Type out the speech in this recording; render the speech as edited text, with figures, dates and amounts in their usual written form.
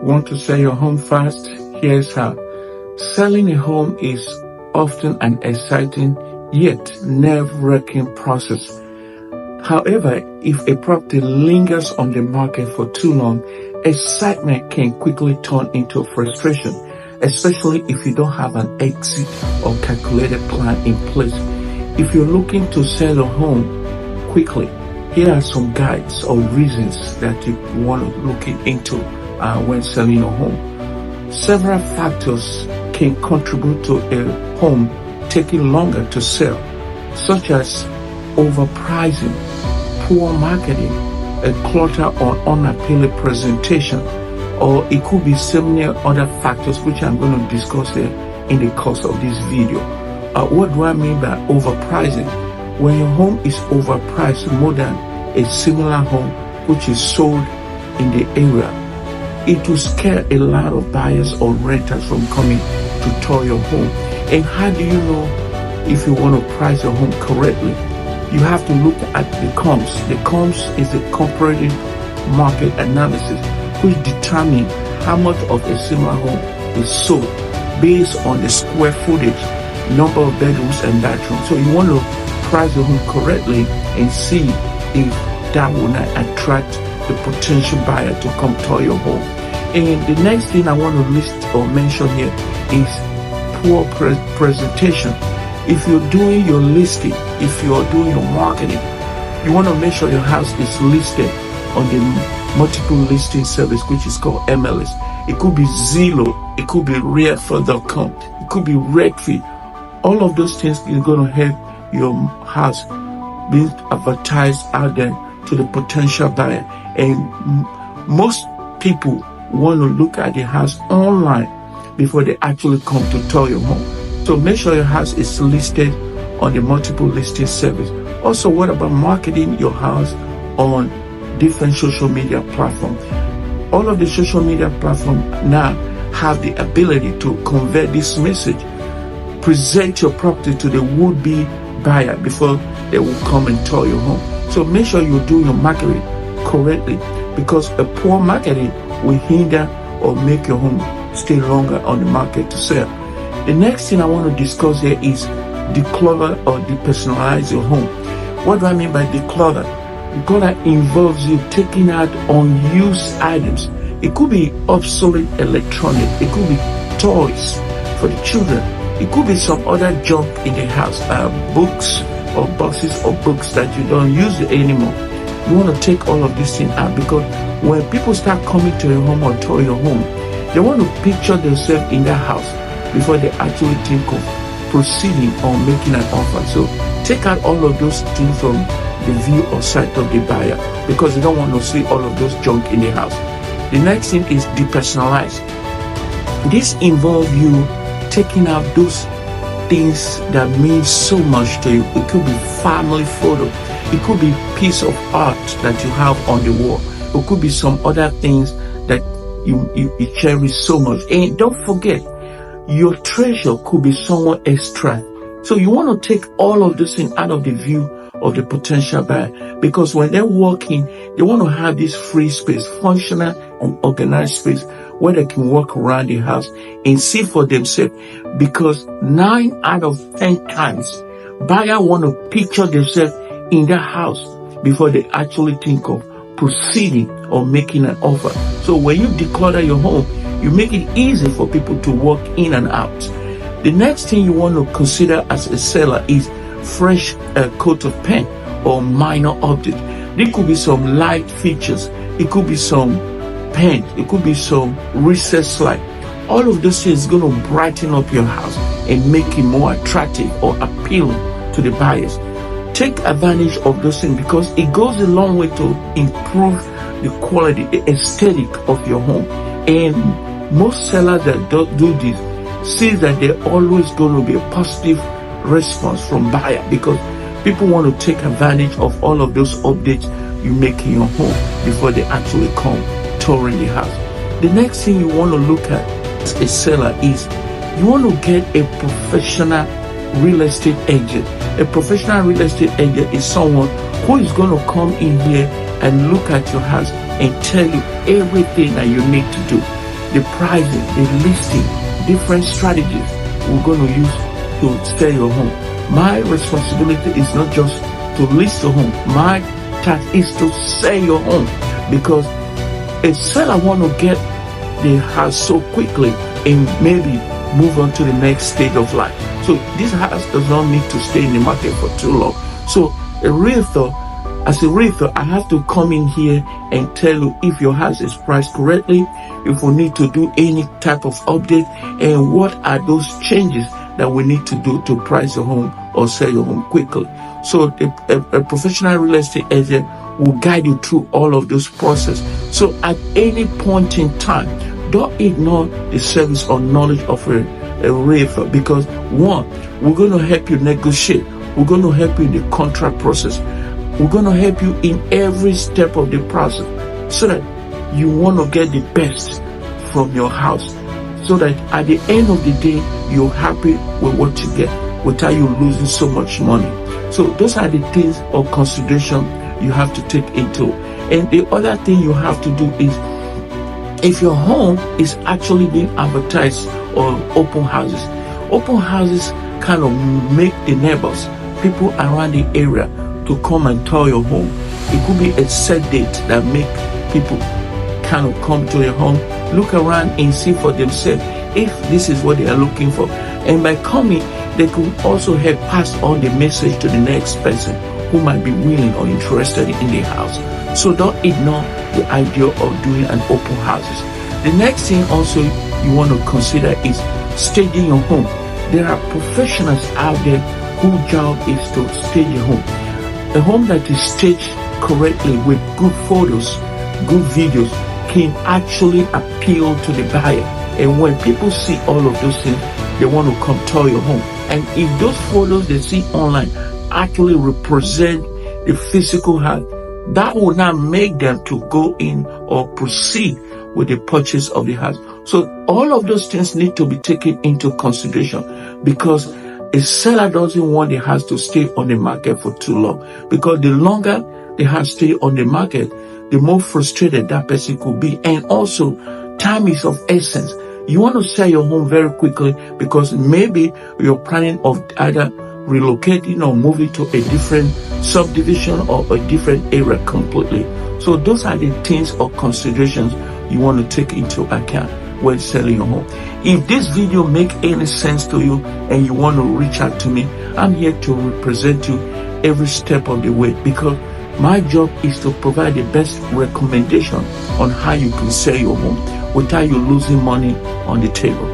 Want to sell your home fast? Here's how. Selling a home is often an exciting yet nerve-wracking process. However, if a property lingers on the market for too long, excitement can quickly turn into frustration, especially if you don't have an exit or calculated plan in place. If you're looking to sell a home quickly, here are some guides or reasons that you want to look into when selling a home. Several factors can contribute to a home taking longer to sell, such as overpricing, poor marketing, a clutter or unappealing presentation, or it could be so many other factors which I'm going to discuss here in the course of this video. What do I mean by overpricing? When your home is overpriced more than a similar home which is sold in the area, it will scare a lot of buyers or renters from coming to tour your home. And how do you know if you want to price your home correctly? You have to look at the comps. The comps is the comparative market analysis, which determines how much of a similar home is sold based on the square footage, number of bedrooms and bathrooms. So you want to price your home correctly and see if that will not attract the potential buyer to come to your home. And the next thing I want to list or mention here is poor presentation. If you're doing your listing, if you're doing your marketing, you want to make sure your house is listed on the multiple listing service, which is called MLS. It could be Zillow, it could be Realtor.com, it could be Redfin. All of those things is going to help your house being advertised out there to the potential buyer. And most people want to look at the house online before they actually come to tour your home. So make sure your house is listed on the multiple listing service. Also, what about marketing your house on different social media platforms? All of the social media platforms now have the ability to convert this message. Present your property to the would-be buyer before they will come and tour your home. So make sure you do your marketing correctly, because a poor marketing will hinder or make your home stay longer on the market to sell. The next thing I want to discuss here is declutter or depersonalize your home. What do I mean by declutter? Declutter involves you taking out unused items. It could be obsolete electronics. It could be toys for the children. It could be some other junk in the house, books or boxes of books that you don't use anymore. You want to take all of these things out, because when people start coming to your home or tour your home, they want to picture themselves in that house before they actually think of proceeding or making an offer. So take out all of those things from the view or sight of the buyer, because they don't want to see all of those junk in the house. The next thing is depersonalize. This involves you taking out those things that mean so much to you. It could be family photo. It could be piece of art that you have on the wall. It could be some other things that you cherish so much. And don't forget, your treasure could be someone extra. So you want to take all of this thing out of the view of the potential buyer, because when they're walking, they want to have this free space, functional and organized space where they can walk around the house and see for themselves. Because 9 out of 10 times, buyers want to picture themselves in that house before they actually think of proceeding or making an offer. So when you declutter your home, you make it easy for people to walk in and out. The next thing you want to consider as a seller is fresh coat of paint or minor update. There could be some light features. It could be some paint. It could be some recessed light. All of those things is going to brighten up your house and make it more attractive or appealing to the buyers. Take advantage of those things, because it goes a long way to improve the quality, the aesthetic of your home. And most sellers that don't do this see that there's always going to be a positive response from buyer, because people want to take advantage of all of those updates you make in your home before they actually come touring the house. The next thing you want to look at as a seller is you want to get a professional real estate agent. A professional real estate agent is someone who is going to come in here and look at your house and tell you everything that you need to do. the pricing, the listing, different strategies we're going to use to sell your home. My responsibility is not just to list your home. My task is to sell your home, because a seller want to get the house so quickly and maybe move on to the next stage of life. So this house does not need to stay in the market for too long. So as a realtor, I have to come in here and tell you if your house is priced correctly, if we need to do any type of update, and what are those changes that we need to do to price your home or sell your home quickly. So a professional real estate agent will guide you through all of those processes. So at any point in time, don't ignore the service or knowledge of a realtor, because one, we're going to help you negotiate. We're going to help you in the contract process. We're going to help you in every step of the process, so that you want to get the best from your house, so that at the end of the day, you're happy with what you get without you losing so much money. So those are the things or consideration you have to take into. And the other thing you have to do is, if your home is actually being advertised on open houses kind of make the neighbors, people around the area, to come and tour your home. It could be a set date that make people kind of come to your home, look around and see for themselves if this is what they are looking for. And by coming, they could also help pass on the message to the next person who might be willing or interested in the house. So don't ignore the idea of doing an open houses. The next thing also you want to consider is staging your home. There are professionals out there whose job is to stage a home. A home that is staged correctly with good photos, good videos, can actually appeal to the buyer. And when people see all of those things, they want to come tour your home. And if those photos they see online actually represent the physical house, that will not make them to go in or proceed with the purchase of the house. So all of those things need to be taken into consideration, because a seller doesn't want the house to stay on the market for too long, because the longer the house stay on the market, the more frustrated that person could be. And also, time is of essence. You want to sell your home very quickly, because maybe you're planning of either relocating or moving to a different subdivision or a different area completely. So those are the things or considerations you want to take into account when selling your home. If this video make any sense to you and you want to reach out to me, I'm here to represent you every step of the way, because my job is to provide the best recommendation on how you can sell your home without you losing money on the table.